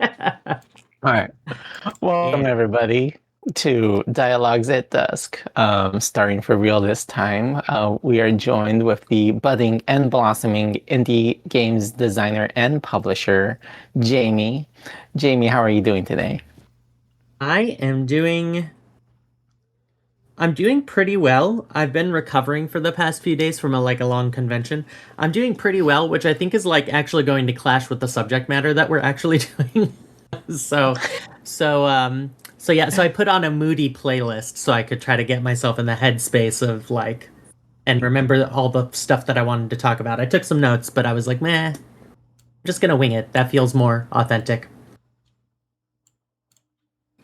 All right. Welcome, Yeah. everybody, to Dialogues at Dusk. Starting for real this time, we are joined with the budding and blossoming indie games designer and publisher, Jamie. Jamie, how are you doing today? I'm doing pretty well. I've been recovering for the past few days from a long convention. I'm doing pretty well, which I think is actually going to clash with the subject matter that we're actually doing. so so yeah, so I put on a moody playlist so I could try to get myself in the headspace of and remember all the stuff that I wanted to talk about. I took some notes, but I was like, meh, I'm just gonna wing it. That feels more authentic.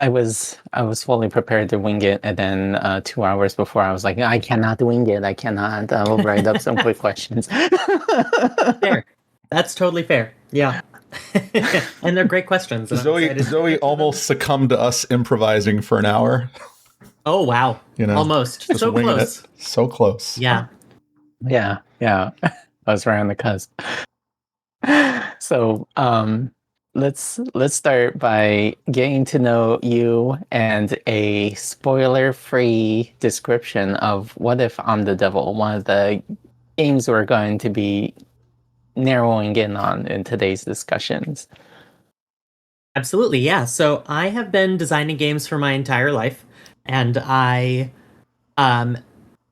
I was fully prepared to wing it, and then 2 hours before, I was like, I cannot wing it. I cannot. I will write up some quick questions. Fair. That's totally fair. Yeah. And they're great questions. And I'm Zoe excited to Zoe answer them. almost succumbed to us improvising for an hour. Oh, wow. You know, Almost. just So winging close. it. So close. Yeah. Yeah, I was right on the cusp. So, let's start by getting to know you and a spoiler-free description of What If I'm the Devil, one of the games we're going to be narrowing in on in today's discussions. Absolutely. Yeah. So I have been designing games for my entire life. And I, um,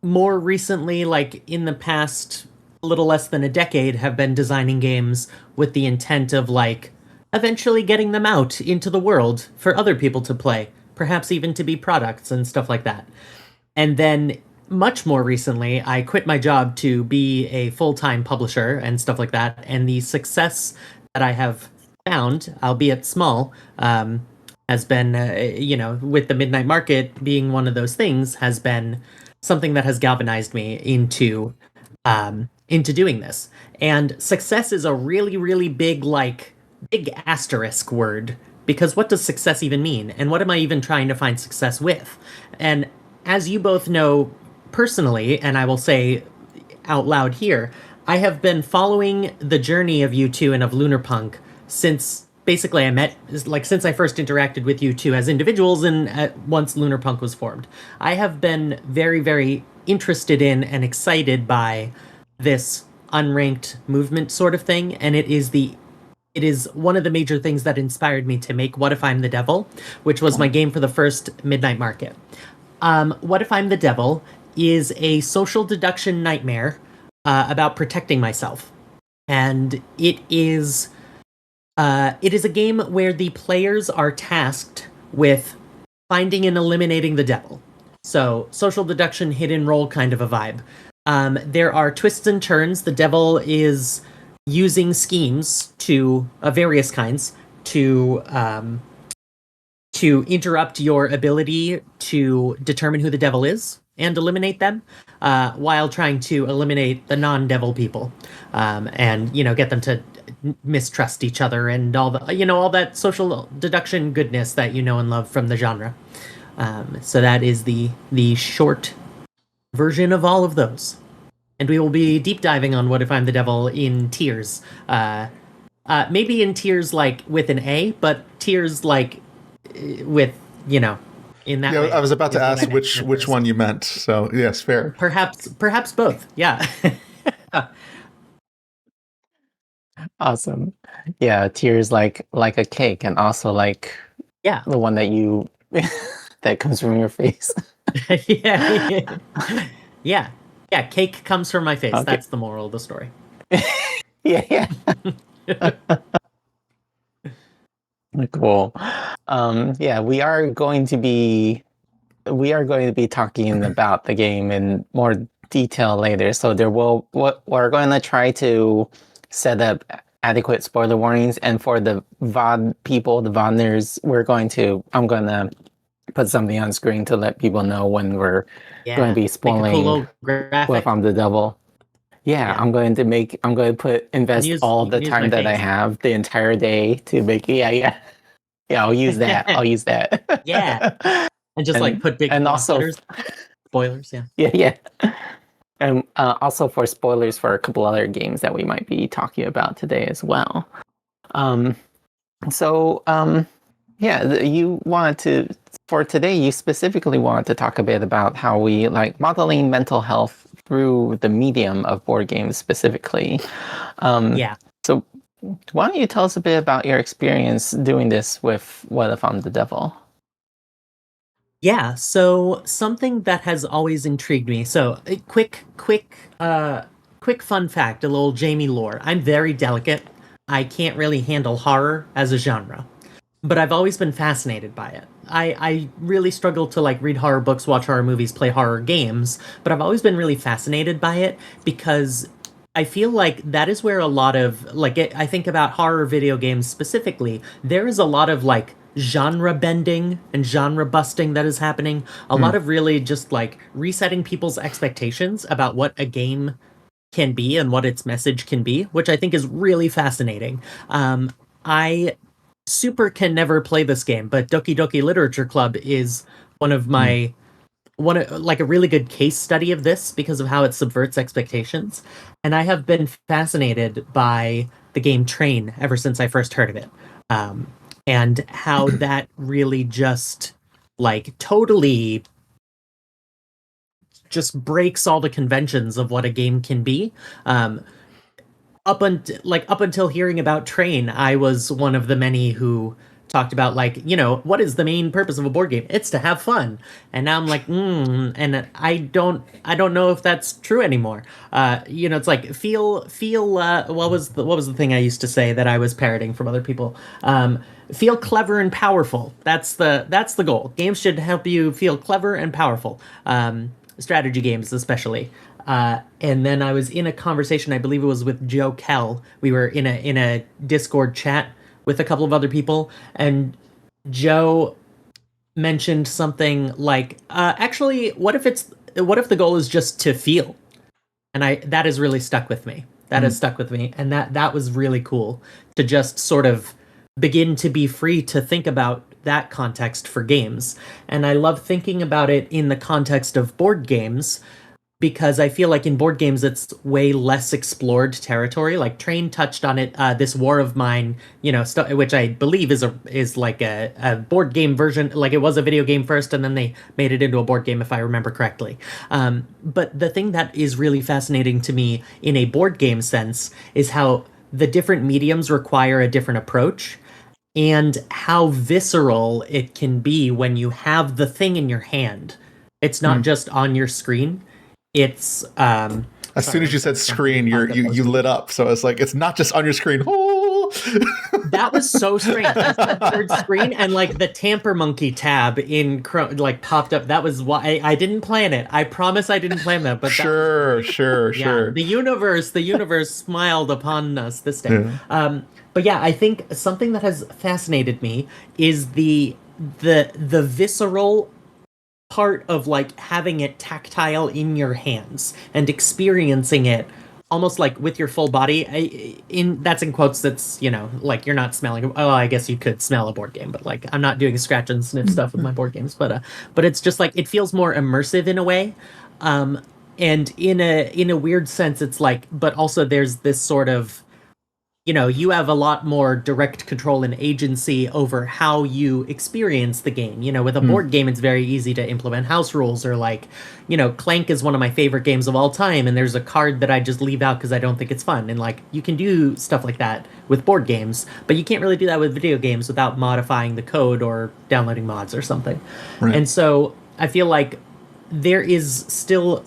more recently, in the past little less than a decade, have been designing games with the intent of eventually getting them out into the world for other people to play, perhaps even to be products and stuff like that. And then much more recently, I quit my job to be a full-time publisher and stuff like that. And the success that I have found, albeit small, has been, with the Midnight Market being one of those things, has been something that has galvanized me into doing this. And success is a really, really big asterisk word, because what does success even mean? And what am I even trying to find success with? And as you both know personally, and I will say out loud here, I have been following the journey of you two and of Lunar Punk since basically since I first interacted with you two as individuals and once Lunar Punk was formed. I have been very, very interested in and excited by this unranked movement sort of thing, and it is one of the major things that inspired me to make What If I'm the Devil, which was my game for the first Midnight Market. What If I'm the Devil is a social deduction nightmare about protecting myself. And it is a game where the players are tasked with finding and eliminating the devil. So, social deduction, hidden role kind of a vibe. There are twists and turns. The devil is using schemes to various kinds to interrupt your ability to determine who the devil is and eliminate them, while trying to eliminate the non-devil people, and get them to mistrust each other and all that social deduction goodness that you know and love from the genre. So that is the short version of all of those, and we will be deep diving on What If I'm the Devil in tiers. Maybe in tiers with an A, but tiers with in that Yeah, way. I was about to ask which first. one you meant. So yes, fair. Perhaps both. Yeah. Awesome. Yeah, tears like a cake, and also like Yeah. the one that you that comes from your face. Yeah. Yeah. Yeah. Cake comes from my face. Okay. That's the moral of the story. Yeah. Cool. Yeah, we are going to be talking about the game in more detail later. So we're going to try to set up adequate spoiler warnings, and for the VOD people, the VODners, I'm going to put something on screen to let people know when we're going to be Make a spoiling cool little What graphic. If I'm the Devil. Yeah, Yeah. I'm going to invest all You the can use time my that I face. have the entire day to make yeah. I'll use that. Yeah. And just And put big and block also letters. Spoilers. Yeah. yeah. And also for spoilers for a couple other games that we might be talking about today as well. Um So, you wanted to, for today, you specifically wanted to talk a bit about how we like modeling mental health through the medium of board games specifically. Yeah. So, why don't you tell us a bit about your experience doing this with What If I'm the Devil? Yeah, so something that has always intrigued me. So, a quick fun fact, a little Jamie lore. I'm very delicate. I can't really handle horror as a genre, but I've always been fascinated by it. I really struggle to like read horror books, watch horror movies, play horror games, but I've always been really fascinated by it because I feel like that is where a lot of I think about horror video games specifically. There is a lot of like genre bending and genre busting that is happening. A lot of really just like resetting people's expectations about what a game can be and what its message can be, which I think is really fascinating. I super can never play this game, but Doki Doki Literature Club is one of my like a really good case study of this because of how it subverts expectations. And I have been fascinated by the game Train ever since I first heard of it. And how that really just like totally just breaks all the conventions of what a game can be. Up until hearing about Train, I was one of the many who talked about what is the main purpose of a board game? It's to have fun. And now I'm like, and I don't know if that's true anymore. It's like feel what was the thing I used to say that I was parroting from other people? Feel clever and powerful. That's the goal. Games should help you feel clever and powerful. Strategy games especially. And then I was in a conversation, I believe it was with Joe Kell. We were in a Discord chat with a couple of other people, and Joe mentioned something like, actually, what if the goal is just to feel? And that has really stuck with me. That has stuck with me, and that was really cool to just sort of begin to be free to think about that context for games. And I love thinking about it in the context of board games because I feel like in board games it's way less explored territory. Like Train touched on it. This War of Mine, which I believe is like a board game version. Like it was a video game first, and then they made it into a board game, if I remember correctly. But the thing that is really fascinating to me in a board game sense is how the different mediums require a different approach. And how visceral it can be when you have the thing in your hand. It's not just on your screen. It's as soon as you said screen, you lit up. So it's like it's not just on your screen. Oh! That was so strange. I said third screen, and like the Tamper Monkey tab in Chrome like popped up. That was why I didn't plan it. I promise I didn't plan that. But sure. The universe smiled upon us this day. Yeah. But yeah, I think something that has fascinated me is the visceral part of like having it tactile in your hands and experiencing it almost like with your full body. That's in quotes. That's like you're not smelling. Oh, I guess you could smell a board game, but like I'm not doing scratch and sniff stuff with my board games. But it's just like it feels more immersive in a way. And in a weird sense, it's like, but also there's this sort of you have a lot more direct control and agency over how you experience the game. With a board game, it's very easy to implement house rules or like, Clank is one of my favorite games of all time. And there's a card that I just leave out because I don't think it's fun. And like, you can do stuff like that with board games, but you can't really do that with video games without modifying the code or downloading mods or something. Right. And so I feel like there is still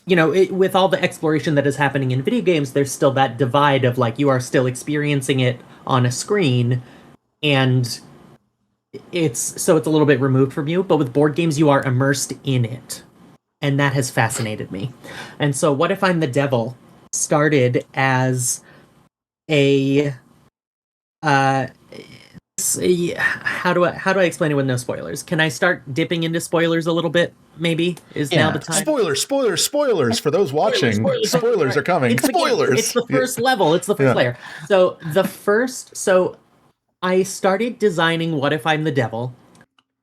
with all the exploration that is happening in video games, there's still that divide of like you are still experiencing it on a screen, and it's a little bit removed from you. But with board games, you are immersed in it, and that has fascinated me. And so, What If I'm the Devil started as a how do I explain it with no spoilers? Can I start dipping into spoilers a little bit? Maybe now the time. Spoilers for those watching. Spoilers are coming. Spoilers. It's the first level. It's the first layer. So I started designing What If I'm the Devil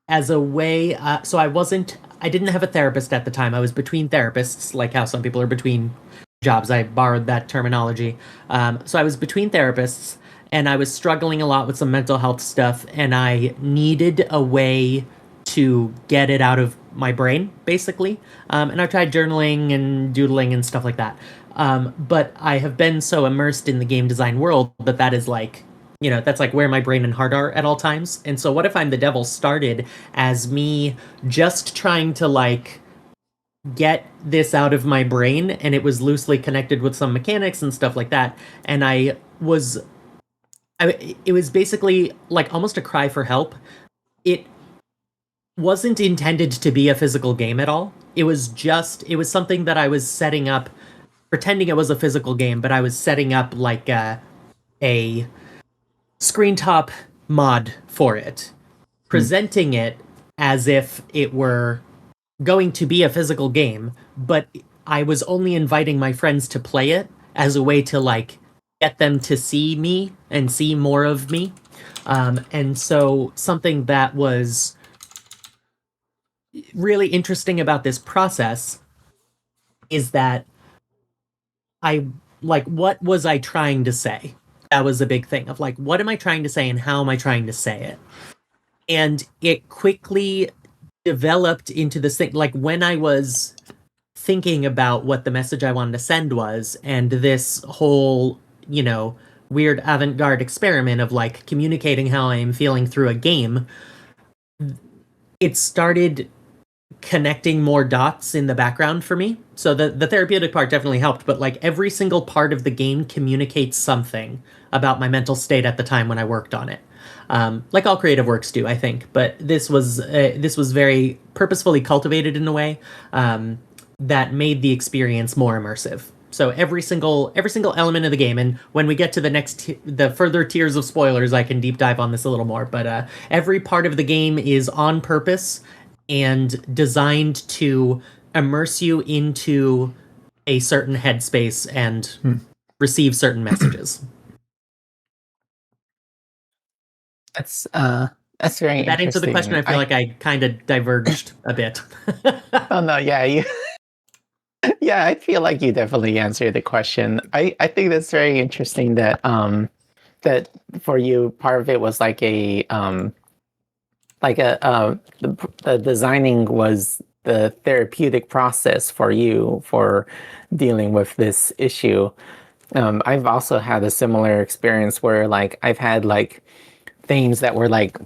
as a way. So I didn't have a therapist at the time. I was between therapists, like how some people are between jobs. I borrowed that terminology. So I was between therapists. and I was struggling a lot with some mental health stuff, and I needed a way to get it out of my brain, basically. And I tried journaling and doodling and stuff like that. But I have been so immersed in the game design world that is like, that's like where my brain and heart are at all times. And so What If I'm the Devil started as me just trying to like get this out of my brain, and it was loosely connected with some mechanics and stuff like that. And it was basically like almost a cry for help. It wasn't intended to be a physical game at all. It was something that I was setting up, pretending it was a physical game, but I was setting up like a screen top mod for it, presenting it as if it were going to be a physical game, but I was only inviting my friends to play it as a way to like get them to see me and see more of me. And so something that was really interesting about this process is that what was I trying to say? That was a big thing of like, what am I trying to say and how am I trying to say it? And it quickly developed into this thing. Like when I was thinking about what the message I wanted to send was, and this whole, weird avant-garde experiment of like communicating how I am feeling through a game, it started connecting more dots in the background for me. So the therapeutic part definitely helped, but like every single part of the game communicates something about my mental state at the time when I worked on it. Like all creative works do, I think. But this was very purposefully cultivated in a way that made the experience more immersive. So every single element of the game, and when we get to the further tiers of spoilers, I can deep dive on this a little more. But every part of the game is on purpose and designed to immerse you into a certain headspace and receive certain messages. That's very Did that answer the question? I feel like I kind of diverged a bit. Oh no, yeah, yeah, I feel like you definitely answered the question. I think that's very interesting that that for you part of it was like the designing was the therapeutic process for you for dealing with this issue. I've also had a similar experience where like I've had like things that were like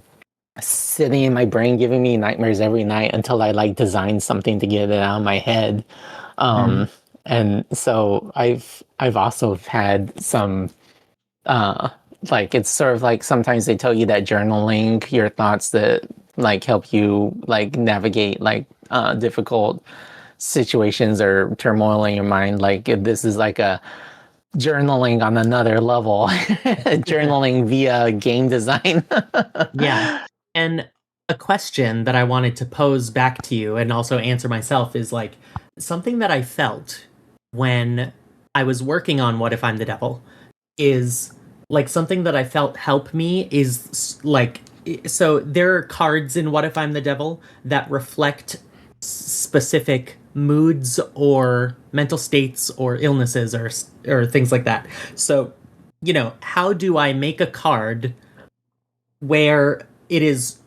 sitting in my brain giving me nightmares every night until I like designed something to get it out of my head. And so I've also had some like it's sort of like sometimes they tell you that journaling your thoughts that like help you like navigate like difficult situations or turmoil in your mind. Like this is like a journaling on another level, journaling via game design. Yeah. And a question that I wanted to pose back to you and also answer myself is like something that I felt when I was working on What If I'm the Devil is like something that I felt help me is like, so there are cards in What If I'm the Devil that reflect specific moods or mental states or illnesses or things like that. So, how do I make a card where it is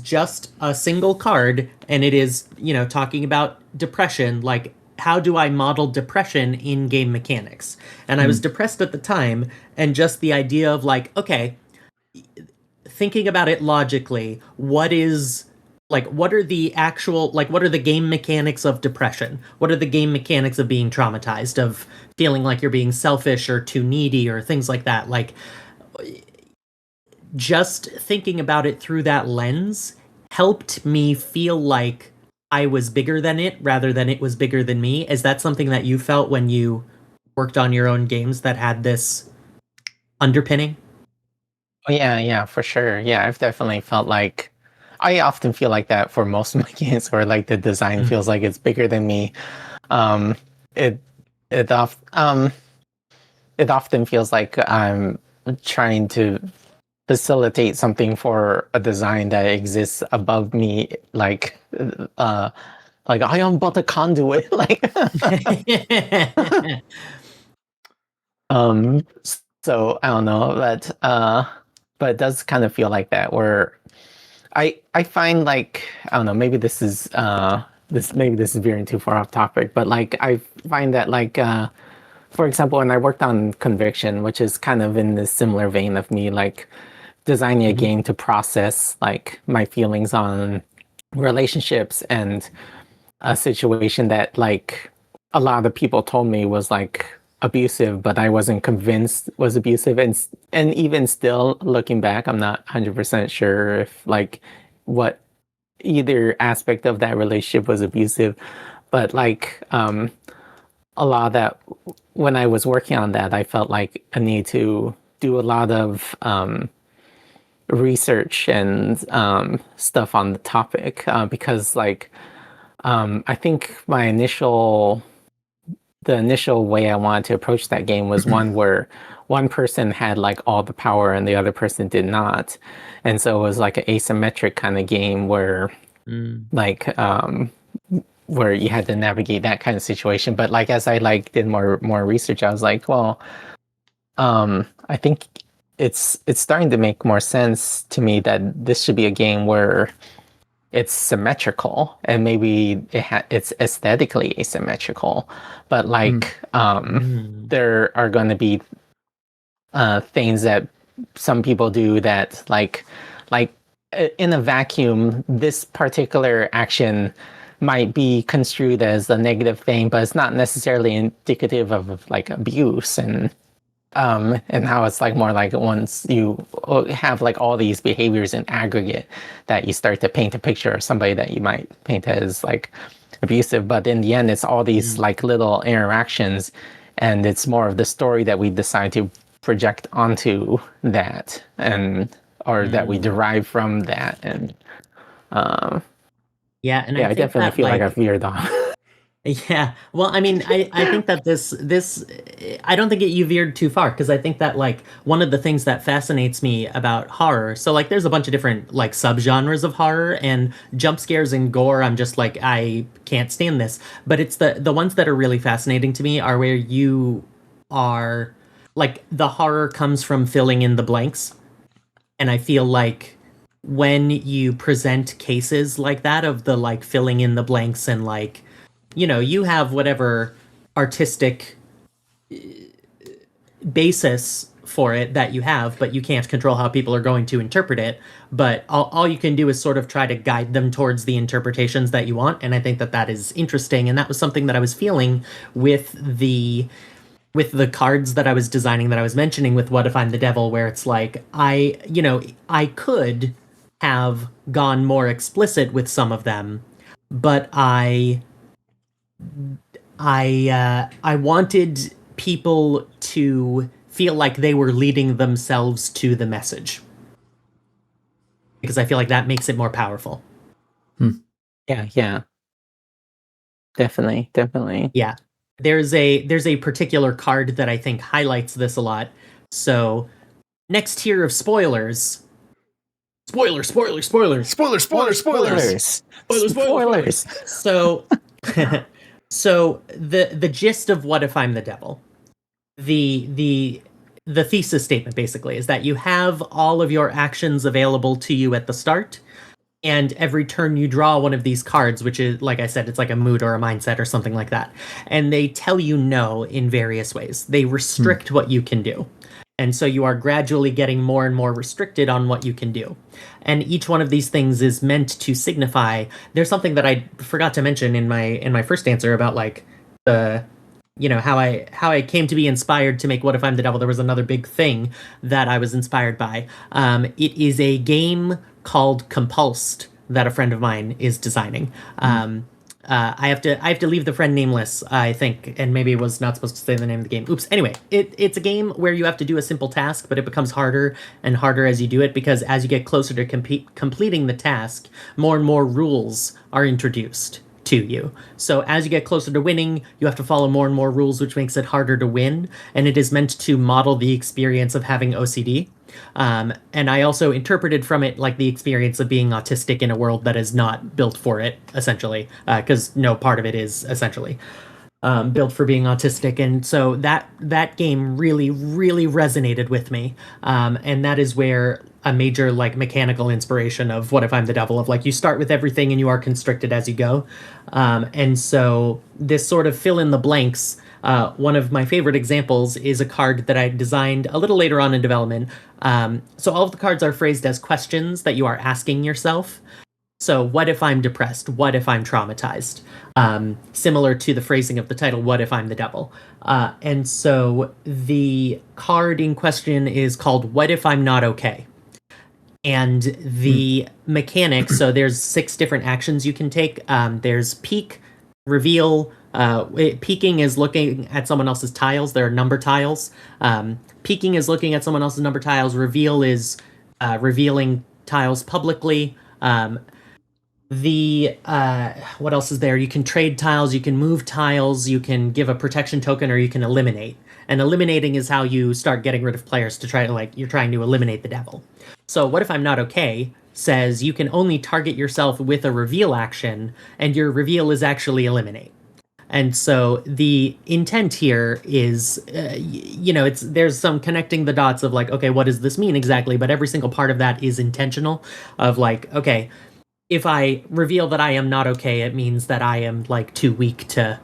just a single card and it is, talking about depression, like how do I model depression in game mechanics? And I was depressed at the time, and just the idea of like, okay, thinking about it logically, what are the game mechanics of depression? What are the game mechanics of being traumatized, of feeling like you're being selfish or too needy or things like that? Like, just thinking about it through that lens helped me feel like I was bigger than it rather than it was bigger than me. Is that something that you felt when you worked on your own games that had this underpinning? Oh, yeah, for sure. Yeah, I've definitely felt like I often feel like that for most of my games where like the design feels like it's bigger than me. Um, it it oft, it often feels like I'm trying to facilitate something for a design that exists above me, like I am but a conduit. Like, so So I don't know, but it does kind of feel like that where I find like I don't know, maybe this is veering too far off topic, but like I find that like for example, when I worked on Conviction, which is kind of in this similar vein of me like designing a game to process like my feelings on relationships and a situation that like a lot of people told me was like abusive, but I wasn't convinced was abusive. And even still looking back, I'm not 100% sure if like what either aspect of that relationship was abusive. But like a lot of that when I was working on that, I felt like I need to do a lot of research and stuff on the topic because like I think the initial way I wanted to approach that game was one where one person had like all the power and the other person did not. And so it was like an asymmetric kind of game where like where you had to navigate that kind of situation. But like as I like did more research, I was like, well, I think it's starting to make more sense to me that this should be a game where it's symmetrical and maybe it's aesthetically asymmetrical, but like there are going to be things that some people do that like in a vacuum this particular action might be construed as a negative thing, but it's not necessarily indicative of like abuse and how it's like more like once you have like all these behaviors in aggregate that you start to paint a picture of somebody that you might paint as like abusive, but in the end it's all these like little interactions and it's more of the story that we decide to project onto that and or that we derive from that. And yeah, and I definitely feel like I've veered off. Yeah. Well, I mean, I think that this I don't think you veered too far because I think that like one of the things that fascinates me about horror, so like there's a bunch of different like subgenres of horror and jump scares and gore. I'm just like I can't stand this, but it's the ones that are really fascinating to me are where you are like the horror comes from filling in the blanks, and I feel like when you present cases like that of the like filling in the blanks and like you have whatever artistic basis for it that you have, but you can't control how people are going to interpret it. But all you can do is sort of try to guide them towards the interpretations that you want. And I think that is interesting. And that was something that I was feeling with the cards that I was designing that I was mentioning with What If I'm the Devil, where it's like, I could have gone more explicit with some of them, but I wanted people to feel like they were leading themselves to the message because I feel like that makes it more powerful. Yeah. Definitely. Yeah. There's a particular card that I think highlights this a lot. So next tier of spoilers. Spoilers. So the gist of What If I'm the Devil, the thesis statement basically is that you have all of your actions available to you at the start, and every turn you draw one of these cards, which is, like I said, it's like a mood or a mindset or something like that, and they tell you no in various ways. They restrict what you can do. And so you are gradually getting more and more restricted on what you can do. And each one of these things is meant to signify, there's something that I forgot to mention in my first answer about like the how I came to be inspired to make What If I'm the Devil. There was another big thing that I was inspired by. It is a game called Compulsed that a friend of mine is designing. I have to leave the friend nameless, I think, and maybe it was not supposed to say the name of the game. Oops. Anyway, it's a game where you have to do a simple task, but it becomes harder and harder as you do it because as you get closer to completing the task, more and more rules are introduced to you. So as you get closer to winning, you have to follow more and more rules, which makes it harder to win, and it is meant to model the experience of having OCD. And I also interpreted from it like the experience of being autistic in a world that is not built for it, essentially, because no part of it is, essentially. built for being autistic, and so that game really really resonated with me, and that is where a major like mechanical inspiration of What If I'm the Devil, of like you start with everything and you are constricted as you go, and so this sort of fill in the blanks. One of my favorite examples is a card that I designed a little later on in development. So all of the cards are phrased as questions that you are asking yourself. So, what if I'm depressed? What if I'm traumatized? Similar to the phrasing of the title, What If I'm the Devil? And so the card in question is called What If I'm Not Okay? And the mechanics, so there's 6 different actions you can take. There's peek, reveal. Peeking is looking at someone else's tiles. There are number tiles. Peeking is looking at someone else's number tiles. Reveal is revealing tiles publicly. What else is there? You can trade tiles, you can move tiles, you can give a protection token, or you can eliminate. And eliminating is how you start getting rid of players to try to, like, you're trying to eliminate the devil. So What If I'm Not Okay says you can only target yourself with a reveal action, and your reveal is actually eliminate. And so the intent here is, there's some connecting the dots of like, okay, what does this mean exactly? But every single part of that is intentional, of like, okay, if I reveal that I am not okay, it means that I am like too weak to,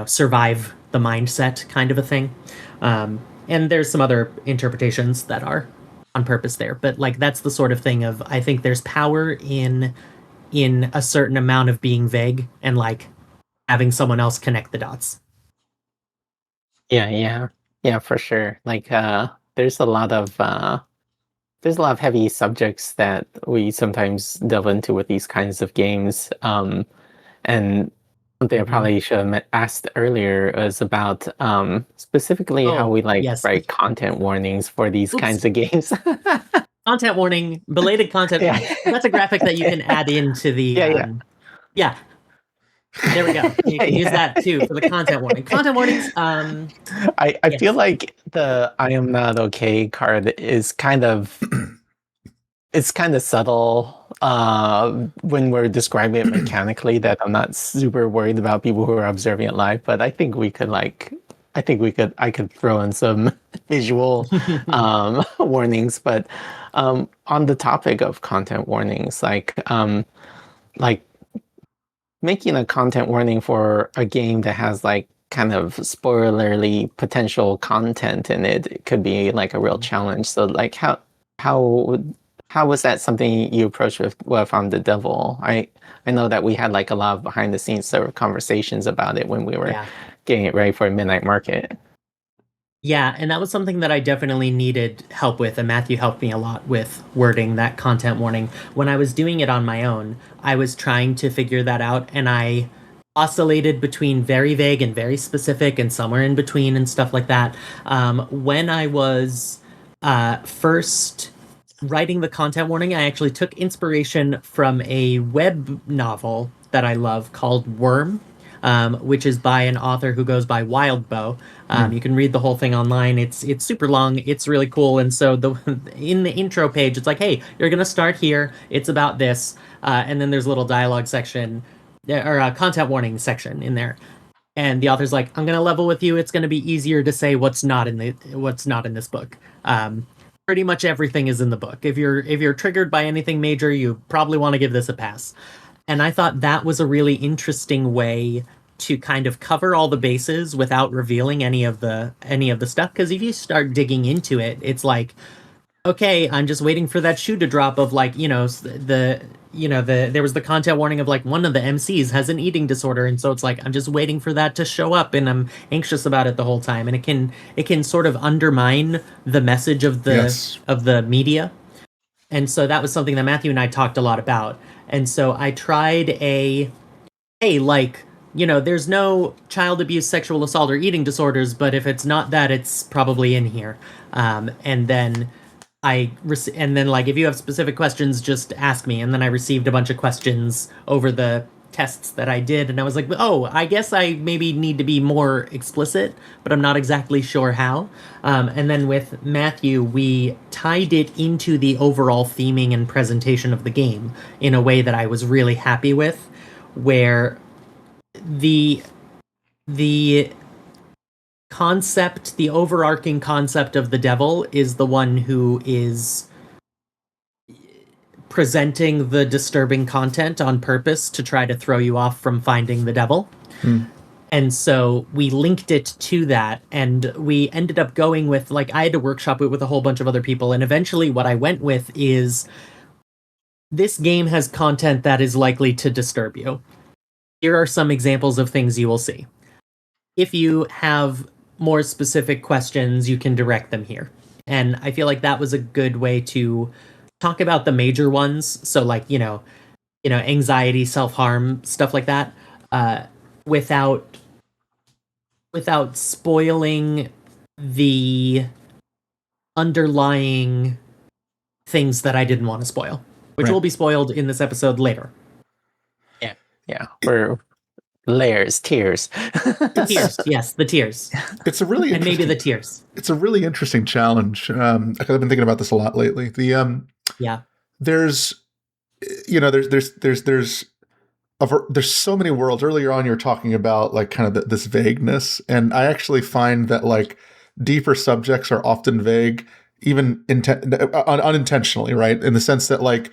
survive the mindset kind of a thing. And there's some other interpretations that are on purpose there, but like that's the sort of thing of, I think there's power in a certain amount of being vague and like having someone else connect the dots. Yeah, for sure. Like, there's a lot of heavy subjects that we sometimes delve into with these kinds of games. And something I probably should have asked earlier is about specifically how we write content warnings for these kinds of games. Content warning, belated content. Yeah. That's a graphic that you can add into the. Yeah. There we go. You can use that too for the content warning. Content warnings. I feel like the "I am not okay" card is kind of subtle when we're describing it mechanically. That I'm not super worried about people who are observing it live, but I think I could throw in some visual warnings. But on the topic of content warnings, like making a content warning for a game that has like kind of spoilerly potential content in it, it could be like a real challenge. So like how was that something you approached with What If I'm the Devil? I know that we had like a lot of behind the scenes sort of conversations about it when we were getting it ready for Midnight Market. Yeah, and that was something that I definitely needed help with, and Matthew helped me a lot with wording that content warning. When I was doing it on my own, I was trying to figure that out, and I oscillated between very vague and very specific and somewhere in between and stuff like that. When I was first writing the content warning, I actually took inspiration from a web novel that I love called Worm. Which is by an author who goes by Wildbow. You can read the whole thing online. It's super long. It's really cool. And so in the intro page, it's like, hey, you're gonna start here. It's about this, and then there's a little dialogue section or a content warning section in there. And the author's like, I'm gonna level with you. It's gonna be easier to say what's not in this book. Pretty much everything is in the book. If you're triggered by anything major, you probably want to give this a pass. And I thought that was a really interesting way to kind of cover all the bases without revealing any of the stuff. Because if you start digging into it, it's like, okay, I'm just waiting for that shoe to drop of like, there was the content warning of like one of the MCs has an eating disorder, and so it's like I'm just waiting for that to show up, and I'm anxious about it the whole time, and it can sort of undermine the message of the media. And so that was something that Matthew and I talked a lot about. And so I tried there's no child abuse, sexual assault, or eating disorders, but if it's not that, it's probably in here. And then if you have specific questions, just ask me. And then I received a bunch of questions over the tests that I did, and I was like, oh, I guess I maybe need to be more explicit, but I'm not exactly sure how. And then with Matthew, we tied it into the overall theming and presentation of the game in a way that I was really happy with, where the concept, the overarching concept of the devil is the one who is presenting the disturbing content on purpose to try to throw you off from finding the devil. And so we linked it to that, and we ended up going with, like, I had to workshop it with a whole bunch of other people, and eventually what I went with is, this game has content that is likely to disturb you. Here are some examples of things you will see. If you have more specific questions, you can direct them here. And I feel like that was a good way to talk about the major ones. So, like, anxiety, self-harm, stuff like that, without spoiling the underlying things that I didn't want to spoil, which will be spoiled in this episode later. Yeah, we're layers, tiers. Tears, yes, the tears. It's a really and maybe the tears. It's a really interesting challenge. I've been thinking about this a lot lately. There's so many worlds. Earlier on, you were talking about like kind of this vagueness, and I actually find that like deeper subjects are often vague, even unintentionally, right? In the sense that like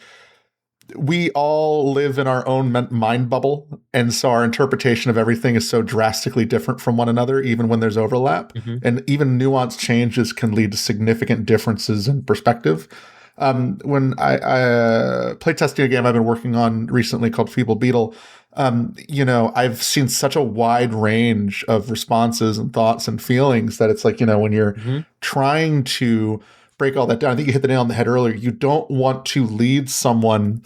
we all live in our own mind bubble, and so our interpretation of everything is so drastically different from one another, even when there's overlap. And even nuanced changes can lead to significant differences in perspective. When I play testing a game I've been working on recently called Feeble Beetle, I've seen such a wide range of responses and thoughts and feelings that it's like, when you're trying to break all that down, I think you hit the nail on the head earlier. You don't want to lead someone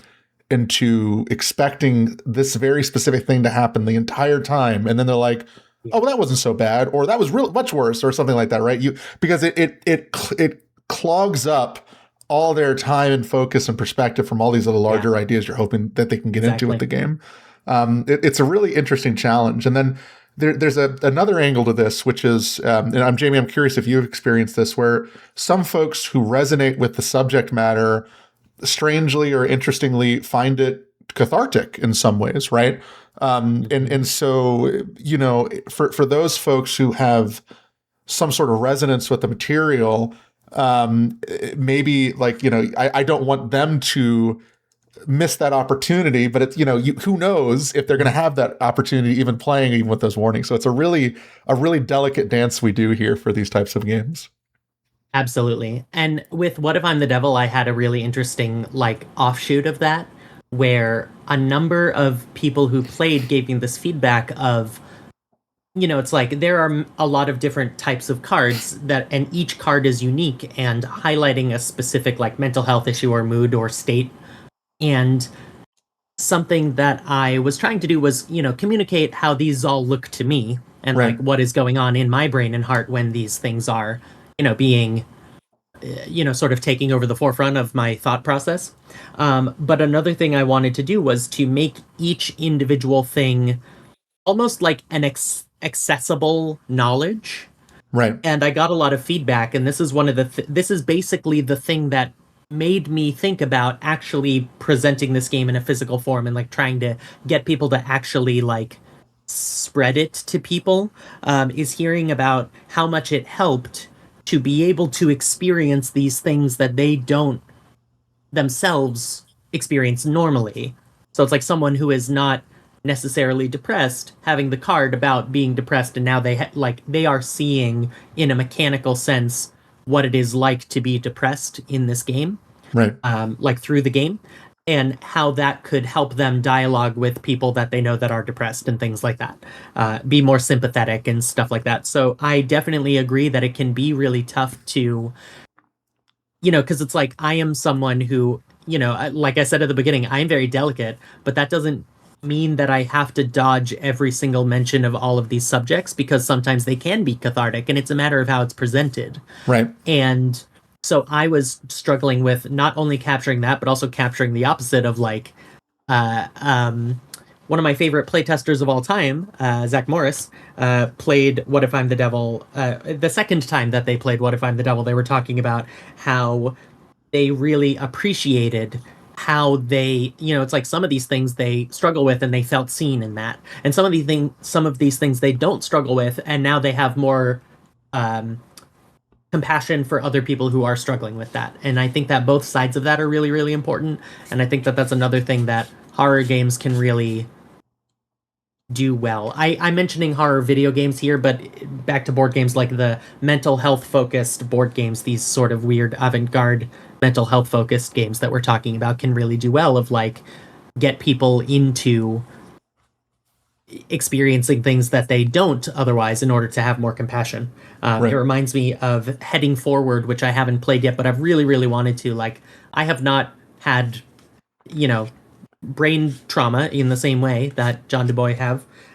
into expecting this very specific thing to happen the entire time, and then they're like, "Oh, well, that wasn't so bad," or "That was really much worse," or something like that, right? Because it clogs up all their time and focus and perspective from all these other larger ideas you're hoping that they can get into with the game. It's a really interesting challenge. And then there's another angle to this, which is, and Jamie, I'm curious if you've experienced this, where some folks who resonate with the subject matter strangely or interestingly find it cathartic in some ways, right? And so, for those folks who have some sort of resonance with the material, maybe like, I don't want them to miss that opportunity, but it's, who knows if they're going to have that opportunity even playing, even with those warnings. So it's a really delicate dance we do here for these types of games. Absolutely. And with What If I'm the Devil, I had a really interesting like offshoot of that, where a number of people who played gave me this feedback of, it's like there are a lot of different types of cards and each card is unique and highlighting a specific like mental health issue or mood or state. And something that I was trying to do was, communicate how these all look to me and like what is going on in my brain and heart when these things are, being, sort of taking over the forefront of my thought process. But another thing I wanted to do was to make each individual thing almost like an accessible knowledge. Right. And I got a lot of feedback, and this is one of this is basically the thing that made me think about actually presenting this game in a physical form and like trying to get people to actually like spread it to people, is hearing about how much it helped to be able to experience these things that they don't themselves experience normally. So it's like someone who is not necessarily depressed having the card about being depressed, and now they are seeing in a mechanical sense what it is like to be depressed in this game, right? Like through the game, and how that could help them dialogue with people that they know that are depressed and things like that, be more sympathetic and stuff like that. So I definitely agree that it can be really tough to, because it's like I am someone who, like I said at the beginning, I'm very delicate, but that doesn't mean that I have to dodge every single mention of all of these subjects, because sometimes they can be cathartic and it's a matter of how it's presented. Right. And so I was struggling with not only capturing that, but also capturing the opposite of like, one of my favorite playtesters of all time, Zach Morris, played What If I'm the Devil. The second time that they played What If I'm the Devil, they were talking about how they really appreciated how they, it's like some of these things they struggle with and they felt seen in that, and some of these things they don't struggle with, and now they have more um, compassion for other people who are struggling with that. And I think that both sides of that are really, really important. And I think that that's another thing that horror games can really do well. I'm mentioning horror video games here, but back to board games, like the mental health focused board games, these sort of weird avant-garde mental health focused games that we're talking about can really do well of like get people into experiencing things that they don't otherwise in order to have more compassion. Right. It reminds me of Heading Forward, which I haven't played yet, but I've really, really wanted to. Like, I have not had, brain trauma in the same way that John Du Bois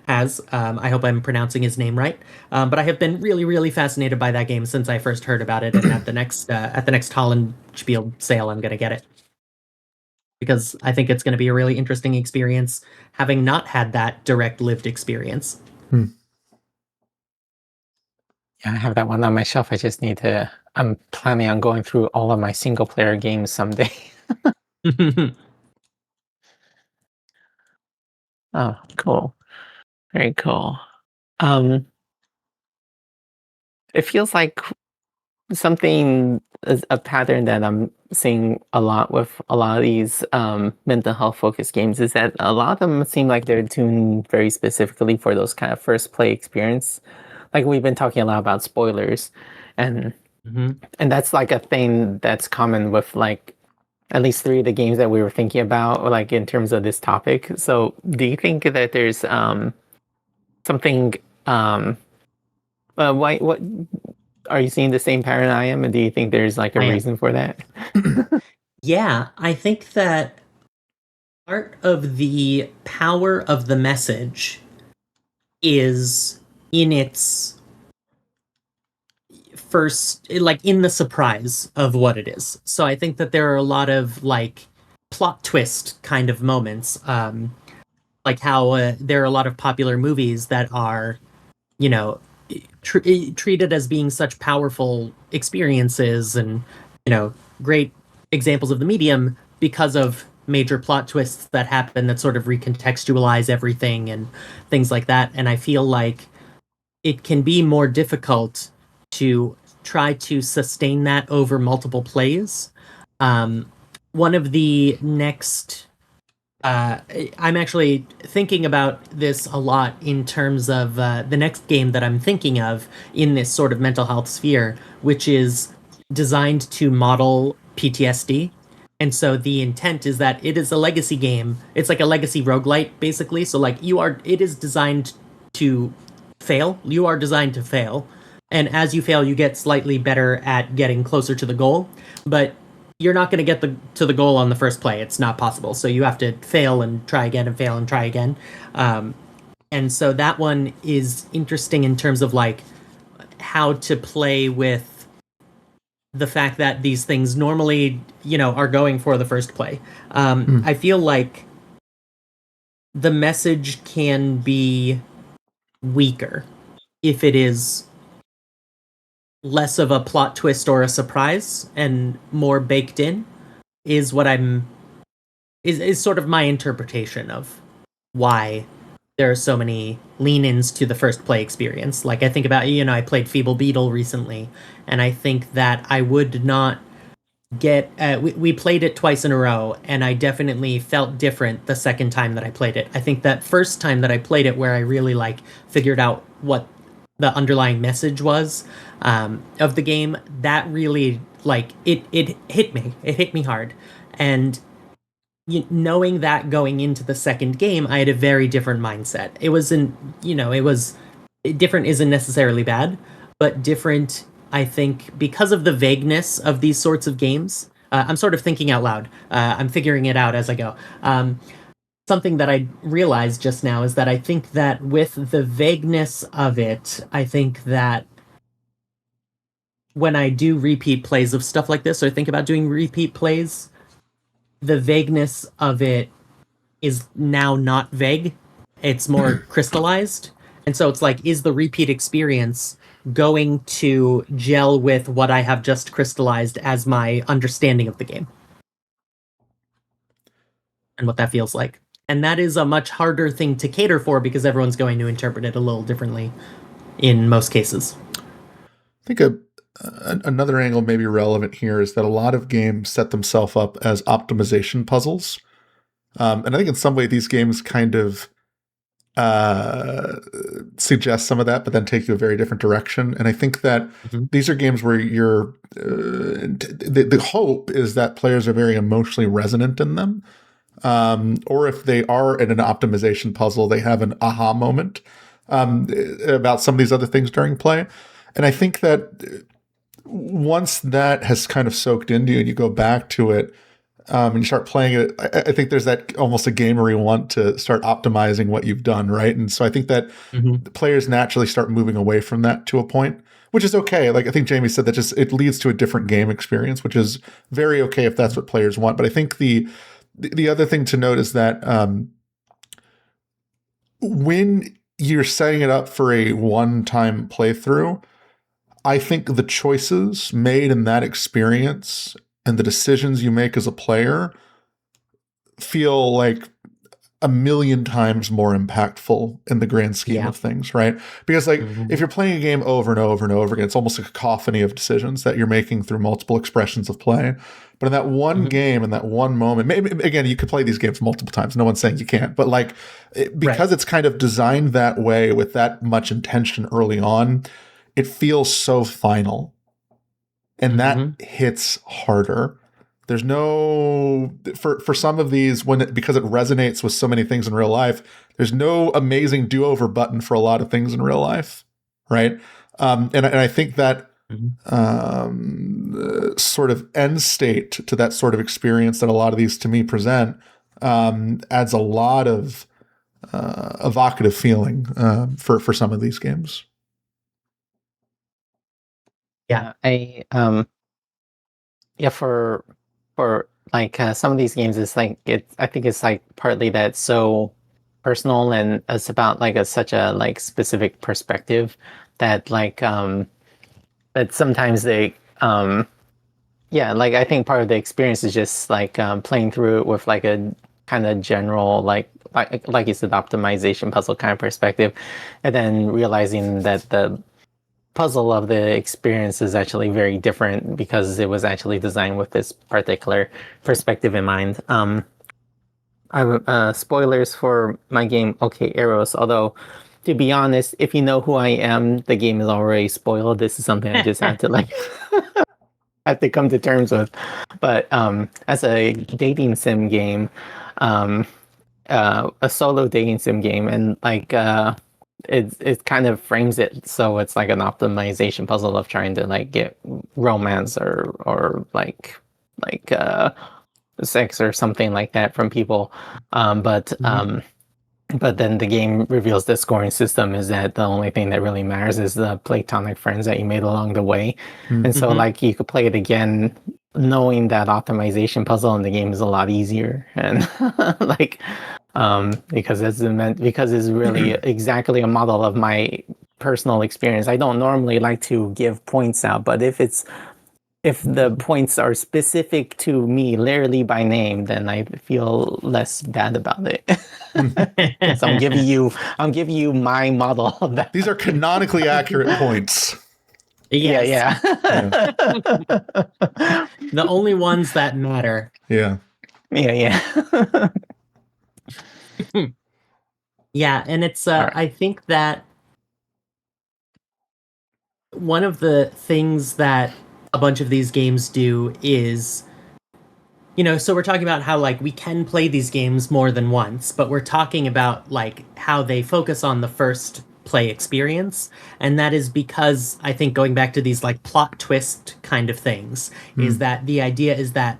has. I hope I'm pronouncing his name right. But I have been really, really fascinated by that game since I first heard about it. And at the next Holland Spiel sale, I'm going to get it because I think it's going to be a really interesting experience, having not had that direct lived experience. Yeah, I have that one on my shelf. I'm planning on going through all of my single player games someday. Oh, cool. Very cool. It feels like something is a pattern that I'm seeing a lot with a lot of these mental health focused games is that a lot of them seem like they're tuned very specifically for those kind of first play experience. Like we've been talking a lot about spoilers, and and that's like a thing that's common with like at least three of the games that we were thinking about, like in terms of this topic. So, do you think that there's something? What are you seeing the same pattern I am, and do you think there's like a reason for that? Yeah, I think that part of the power of the message is in its first, like in the surprise of what it is. So I think that there are a lot of like plot twist kind of moments, like how there are a lot of popular movies that are, you know, treated as being such powerful experiences and, great examples of the medium because of major plot twists that happen that sort of recontextualize everything and things like that. And I feel like it can be more difficult to try to sustain that over multiple plays. One of the next I'm actually thinking about this a lot in terms of the next game that I'm thinking of in this sort of mental health sphere, which is designed to model PTSD. And so the intent is that it is a legacy game. It's like a legacy roguelite, basically. So like it is designed to fail. You are designed to fail. And as you fail, you get slightly better at getting closer to the goal. But you're not going to get to the goal on the first play. It's not possible. So you have to fail and try again and fail and try again. And so that one is interesting in terms of like how to play with the fact that these things normally, are going for the first play. I feel like the message can be weaker if it is less of a plot twist or a surprise and more baked in is what is sort of my interpretation of why there are so many lean-ins to the first play experience. Like I think about, I played Feeble Beetle recently, and I think that I would not get we played it twice in a row, and I definitely felt different the second time that I played it. I think that first time that I played it, where I really like figured out what the underlying message was of the game, that really like it hit me. It hit me hard, and knowing that going into the second game, I had a very different mindset. It wasn't, it was different. Isn't necessarily bad, but different. I think because of the vagueness of these sorts of games. I'm sort of thinking out loud. I'm figuring it out as I go. Something that I realized just now is that I think that with the vagueness of it, I think that when I do repeat plays of stuff like this, or think about doing repeat plays, the vagueness of it is now not vague. It's more crystallized. And so it's like, is the repeat experience going to gel with what I have just crystallized as my understanding of the game? and what that feels like. And that is a much harder thing to cater for because everyone's going to interpret it a little differently in most cases. I think another angle maybe relevant here is that a lot of games set themselves up as optimization puzzles. And I think in some way these games kind of suggest some of that, but then take you a very different direction. And I think that these are games where you're the hope is that players are very emotionally resonant in them. Or if they are in an optimization puzzle, they have an aha moment about some of these other things during play. And I think that once that has kind of soaked into you and you go back to it, and you start playing it, I think there's that almost a game where you want to start optimizing what you've done, right? And so I think that the players naturally start moving away from that to a point, which is okay. Like I think Jamie said, that just it leads to a different game experience, which is very okay if that's what players want. But I think the other thing to note is that when you're setting it up for a one-time playthrough, I think the choices made in that experience and the decisions you make as a player feel like a million times more impactful in the grand scheme of things, right? Because like if you're playing a game over and over and over again, it's almost a cacophony of decisions that you're making through multiple expressions of play. But in that one game, in that one moment, maybe again, you could play these games multiple times. No one's saying you can't, but like because it's kind of designed that way with that much intention early on, it feels so final. And that hits harder. There's no for some of these because it resonates with so many things in real life. There's no amazing do-over button for a lot of things in real life, right? And I think that sort of end state to that sort of experience that a lot of these to me present adds a lot of evocative feeling for some of these games. Yeah, for like some of these games, it's like I think it's like partly that it's so personal and it's about like such a like specific perspective that like that sometimes they like I think part of the experience is just like playing through it with like a kind of general like you said optimization puzzle kind of perspective, and then realizing that the puzzle of the experience is actually very different because it was actually designed with this particular perspective in mind. Spoilers for my game, OK Arrows, although to be honest, if you know who I am, the game is already spoiled. This is something I just had to like have to come to terms with. But as a dating sim game, a solo dating sim game, and like it kind of frames it so it's like an optimization puzzle of trying to like get romance or like sex or something like that from people, but then the game reveals the scoring system is that the only thing that really matters is the platonic friends that you made along the way. And so like you could play it again knowing that optimization puzzle in the game is a lot easier, and like because it's really exactly a model of my personal experience. I don't normally like to give points out, but if the points are specific to me, literally by name, then I feel less bad about it. So I'm giving you my model of that. These are canonically accurate points. Yes. Yeah. The only ones that matter. Yeah. Yeah, and it's right. I think that one of the things that a bunch of these games do is, so we're talking about how like we can play these games more than once, but we're talking about like how they focus on the first play experience, and that is because I think going back to these like plot twist kind of things is that the idea is that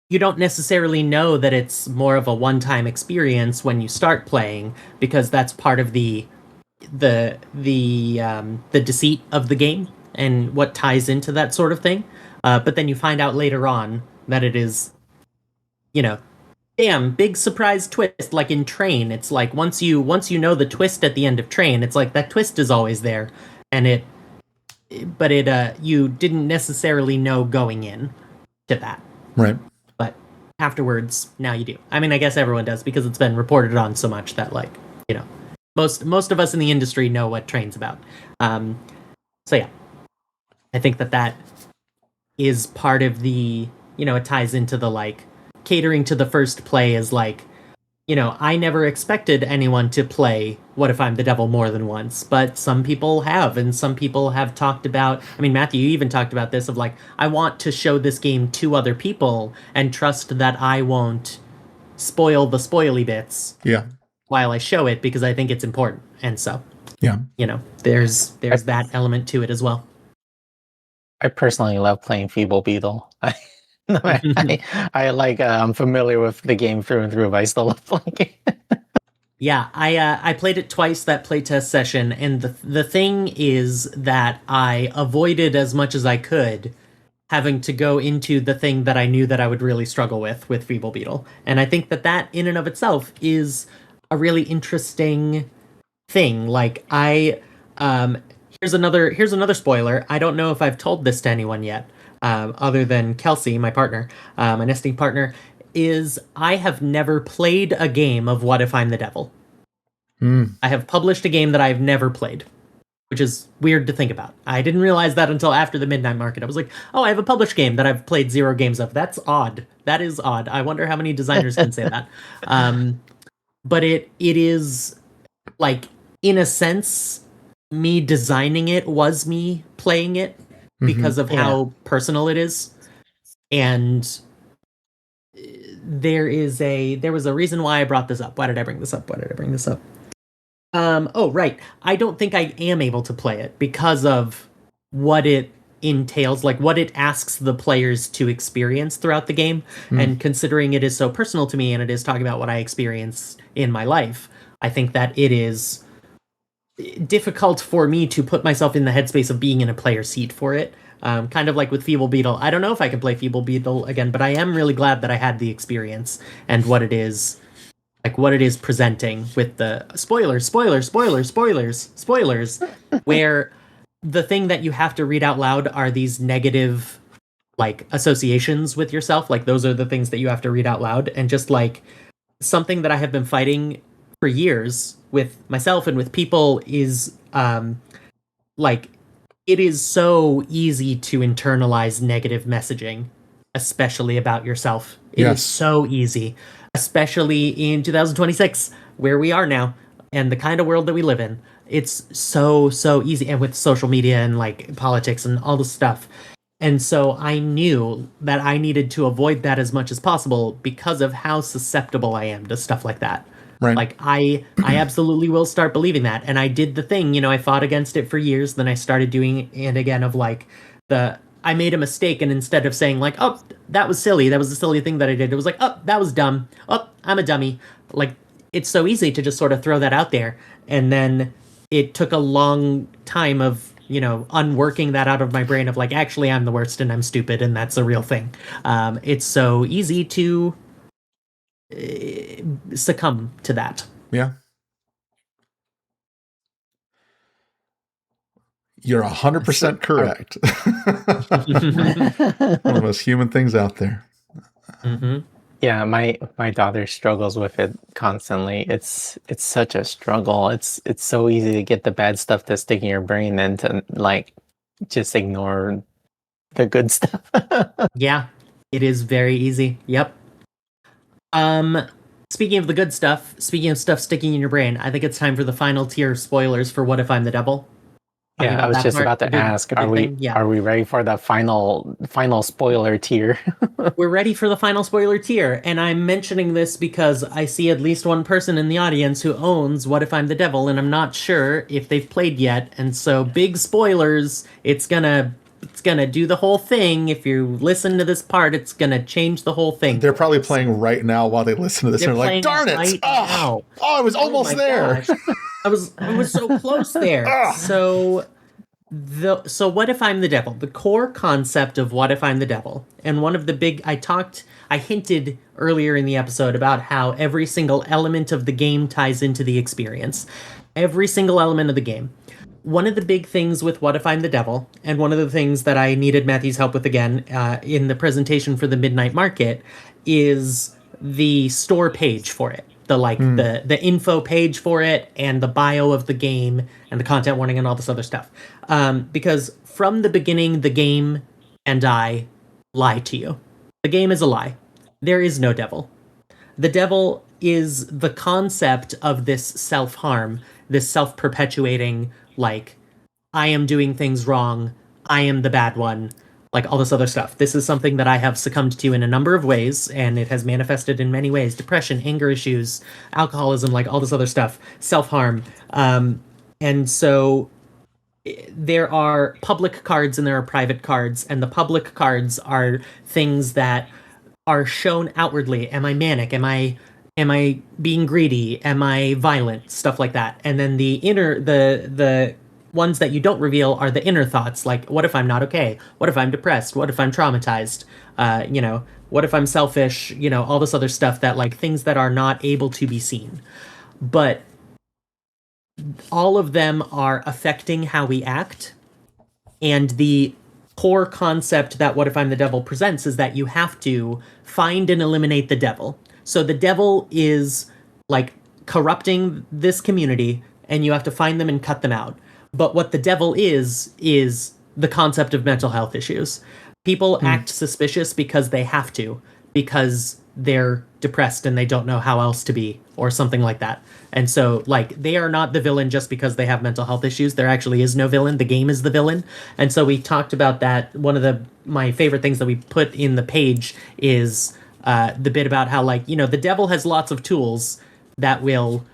you don't necessarily know that it's more of a one-time experience when you start playing, because that's part of the deceit of the game and what ties into that sort of thing. But then you find out later on that it is, damn, big surprise twist. Like in Train, it's like once you know the twist at the end of Train, it's like that twist is always there, and you didn't necessarily know going in to that. Right. But afterwards, now you do. I mean, I guess everyone does because it's been reported on so much that, like, you know, most of us in the industry know what train's about. So yeah, I think that is part of the, it ties into the, like, catering to the first play is like, I never expected anyone to play What If I'm the Devil more than once, but some people have, and some people have talked about, I mean, Matthew, you even talked about this of like, I want to show this game to other people and trust that I won't spoil the spoily bits while I show it because I think it's important. And so, there's that element to it as well. I personally love playing Feeble Beetle. I'm familiar with the game through and through, but I still love playing it. Yeah, I played it twice, that playtest session, and the thing is that I avoided as much as I could having to go into the thing that I knew that I would really struggle with Feeble Beetle. And I think that in and of itself is a really interesting thing. Like, here's another spoiler. I don't know if I've told this to anyone yet, other than Kelsey, my partner, my nesting partner, is I have never played a game of What If I'm the Devil. I have published a game that I've never played, which is weird to think about. I didn't realize that until after the Midnight Market. I was like, oh, I have a published game that I've played 0 games of. That's odd. That is odd. I wonder how many designers can say that. But it is, like, in a sense, me designing it was me playing it because of how personal it is. And there was a reason why I brought this up. Why did I bring this up? Oh, right. I don't think I am able to play it because of what it entails, like what it asks the players to experience throughout the game. And considering it is so personal to me and it is talking about what I experience in my life, I think that it is difficult for me to put myself in the headspace of being in a player seat for it. Kind of like with Feeble Beetle. I don't know if I can play Feeble Beetle again, but I am really glad that I had the experience and what it is presenting with the spoilers, where the thing that you have to read out loud are these negative, like, associations with yourself. Like, those are the things that you have to read out loud. And just, like, something that I have been fighting for years with myself and with people is, like, it is so easy to internalize negative messaging, especially about yourself. It is so easy, especially in 2026, where we are now, and the kind of world that we live in. It's so easy, and with social media and, like, politics and all this stuff. And so I knew that I needed to avoid that as much as possible because of how susceptible I am to stuff like that. Right. Like, I absolutely will start believing that. And I did the thing, I fought against it for years. Then I started doing it again of, like, I made a mistake, and instead of saying, like, oh, that was silly, that was a silly thing that I did, it was like, oh, that was dumb. Oh, I'm a dummy. Like, it's so easy to just sort of throw that out there. And then it took a long time of, unworking that out of my brain of, like, actually, I'm the worst and I'm stupid, and that's a real thing. It's so easy to succumb to that. Yeah. You're 100% correct. One of the most human things out there. Yeah, my daughter struggles with it constantly. It's such a struggle. It's so easy to get the bad stuff to stick in your brain and to, like, just ignore the good stuff. Yeah, it is very easy. Yep. Speaking of the good stuff, speaking of stuff sticking in your brain, I think it's time for the final tier of spoilers for What If I'm the Devil. Yeah, I was just about to ask, are we ready for the final spoiler tier? We're ready for the final spoiler tier, and I'm mentioning this because I see at least one person in the audience who owns What If I'm the Devil, and I'm not sure if they've played yet, and so big spoilers, it's gonna do the whole thing. If you listen to this part, it's gonna change the whole thing. They're probably playing right now while they listen to this, and they're like, darn it! Right oh, I was almost there! I was so close there. So What If I'm the Devil? The core concept of What If I'm the Devil, and one of the big I hinted earlier in the episode about how every single element of the game ties into the experience. Every single element of the game. one of the big things with What If I'm the Devil, and one of the things that I needed Matthew's help with again in the presentation for the Midnight Market, is the store page for it. The info page for it, and the bio of the game, and the content warning, and all this other stuff. Because from the beginning, the game and I lie to you. The game is a lie. There is no devil. The devil is the concept of this self-harm, this self-perpetuating, like, I am doing things wrong, I am the bad one, like all this other stuff. This is something that I have succumbed to in a number of ways, and it has manifested in many ways: depression, anger issues, alcoholism, like all this other stuff, self-harm. And so there are public cards and there are private cards, and the public cards are things that are shown outwardly. Am I manic? Am I being greedy? Am I violent? Stuff like that. And then the inner the ones that you don't reveal are the inner thoughts, like, what if I'm not okay? What if I'm depressed? What if I'm traumatized? What if I'm selfish? All this other stuff, that, like, things that are not able to be seen. But all of them are affecting how we act. And the core concept that What If I'm the Devil presents is that you have to find and eliminate the devil. So the devil is, like, corrupting this community, and you have to find them and cut them out. But what the devil is the concept of mental health issues. People act suspicious because they have to, because they're depressed and they don't know how else to be, or something like that. And so, like, they are not the villain just because they have mental health issues. There actually is no villain. The game is the villain. And so we talked about that. One of my favorite things that we put in the page is the bit about how, like, the devil has lots of tools that will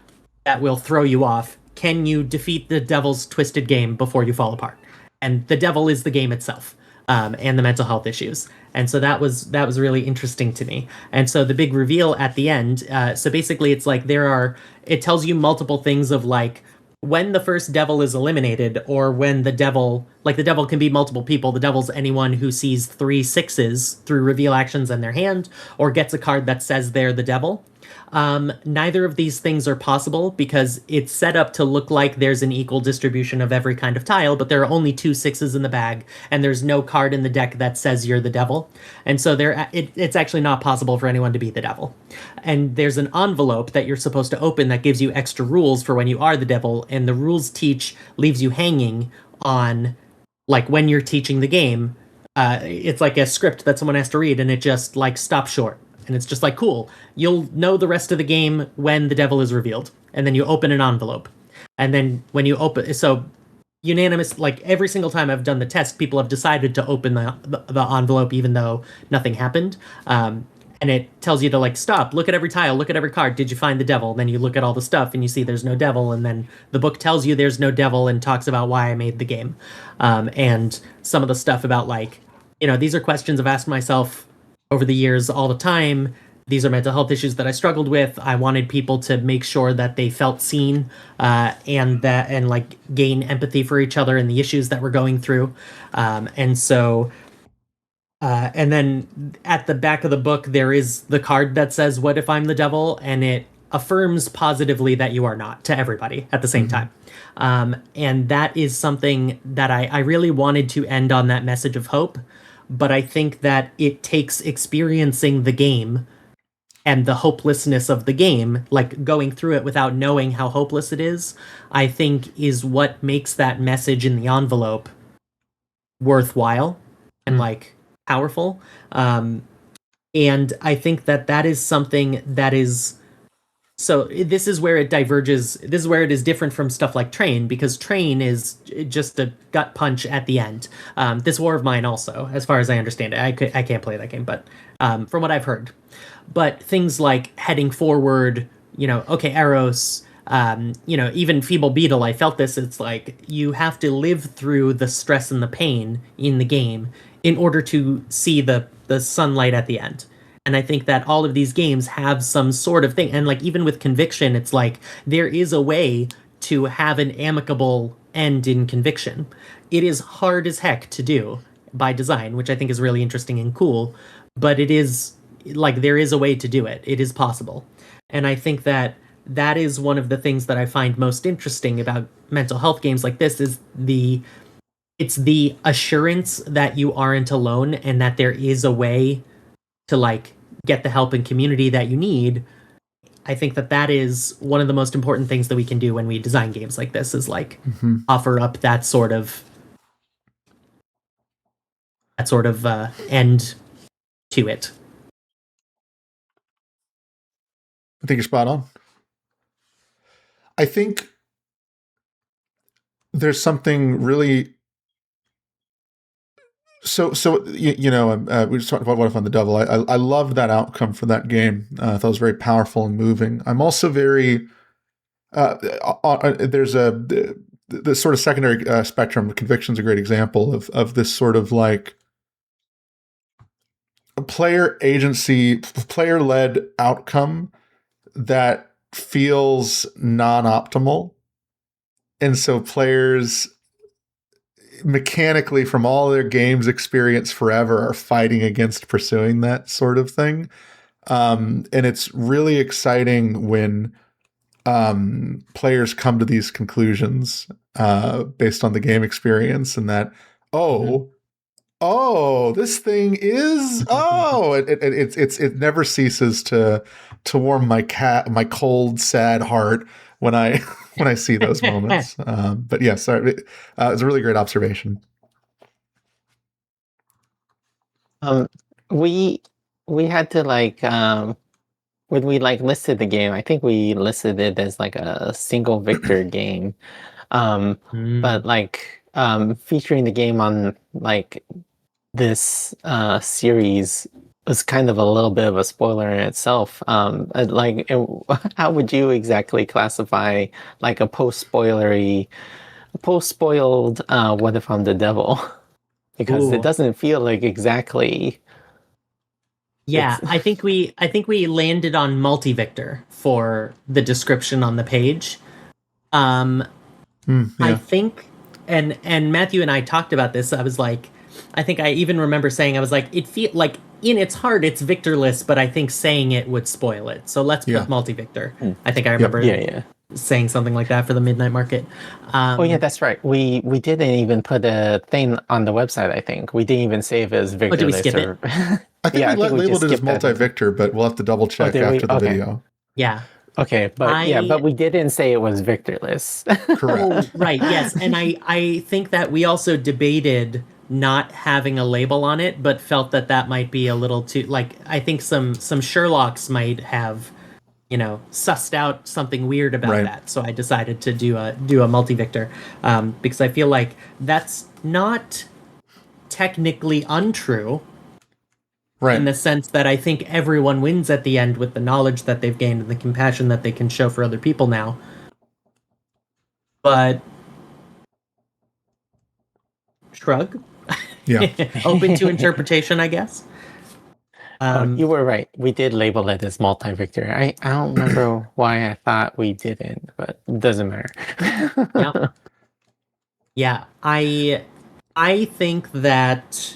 throw you off. Can you defeat the devil's twisted game before you fall apart? And the devil is the game itself, and the mental health issues. And so that was really interesting to me. And so the big reveal at the end, so basically it's like it tells you multiple things of, like, when the first devil is eliminated, or when the devil can be multiple people. The devil's anyone who sees 3 6s through reveal actions in their hand, or gets a card that says they're the devil. Neither of these things are possible because it's set up to look like there's an equal distribution of every kind of tile, but there are only 2 6s in the bag, and there's no card in the deck that says you're the devil. And so it's actually not possible for anyone to be the devil. And there's an envelope that you're supposed to open that gives you extra rules for when you are the devil, and the rules leaves you hanging on, like, when you're teaching the game. It's like a script that someone has to read, and it just, like, stops short. And it's just like, cool, you'll know the rest of the game when the devil is revealed. And then you open an envelope. And then when you open... So unanimous, like, every single time I've done the test, people have decided to open the envelope even though nothing happened. And it tells you to, like, stop, look at every tile, look at every card. Did you find the devil? And then you look at all the stuff and you see there's no devil. And then the book tells you there's no devil and talks about why I made the game. And some of the stuff about, like, these are questions I've asked myself over the years all the time. These are mental health issues that I struggled with. I wanted people to make sure that they felt seen, and like, gain empathy for each other and the issues that we're going through. And so, and then at the back of the book, there is the card that says, what if I'm the devil? And it affirms positively that you are not, to everybody at the same time. And that is something that I really wanted to end on, that message of hope. But I think that it takes experiencing the game and the hopelessness of the game, like, going through it without knowing how hopeless it is, I think is what makes that message in the envelope worthwhile and, like, powerful. And I think that is something that is... So this is where it diverges. This is where it is different from stuff like Train, because Train is just a gut punch at the end. This War of Mine also, as far as I understand it. I can't play that game, but from what I've heard. But things like Heading Forward, okay, Eros, even Feeble Beetle, I felt this. It's like you have to live through the stress and the pain in the game in order to see the sunlight at the end. And I think that all of these games have some sort of thing. And, like, even with Conviction, it's like there is a way to have an amicable end in Conviction. It is hard as heck to do by design, which I think is really interesting and cool. But it is, like, there is a way to do it. It is possible. And I think that that is one of the things that I find most interesting about mental health games like this is it's the assurance that you aren't alone and that there is a way to like get the help and community that you need. I think that is one of the most important things that we can do when we design games like this is like offer up that sort of end to it. I think you're spot on. I think there's something really so you know we just talked about What If I'm the Devil. I loved that outcome for that game. I thought it was very powerful and moving. I'm also very there's the sort of secondary spectrum. Conviction's a great example of this sort of like a player agency, player led outcome that feels non-optimal, and so players mechanically from all their games experience forever are fighting against pursuing that sort of thing. And it's really exciting when players come to these conclusions based on the game experience and that, this thing is, it never ceases to warm my cold, sad heart when I when I see those moments. But yes, it's a really great observation. We had to like when we like listed the game, I think we listed it as like a single victor game. But like featuring the game on like this series was kind of a little bit of a spoiler in itself. How would you exactly classify like a post-spoiled What If I'm the Devil? Because it doesn't feel like exactly. Yeah, I think we landed on multi-victor for the description on the page. I think, and Matthew and I talked about this. I was like, I think I even remember saying, I was like, it feel like in its heart it's victorless, but I think saying it would spoil it. So let's put multi-victor. I think I remember saying something like that for the Midnight Market. Oh yeah, that's right. We didn't even put a thing on the website. I think we didn't even say if it was victorless. Did we skip it? I think we labeled it as multi-victor, but we'll have to double check after the video. Yeah. Okay, but we didn't say it was victorless. Correct. Right. Yes, and I think that we also debated not having a label on it, but felt that might be a little too like. I think some Sherlocks might have, sussed out something weird about that. So I decided to do a multi-victor because I feel like that's not technically untrue. Right. In the sense that I think everyone wins at the end with the knowledge that they've gained and the compassion that they can show for other people now. But shrug. Yeah. Open to interpretation, I guess. You were right. We did label it as multi-victor. I don't remember why I thought we didn't, but it doesn't matter. Yeah. I think that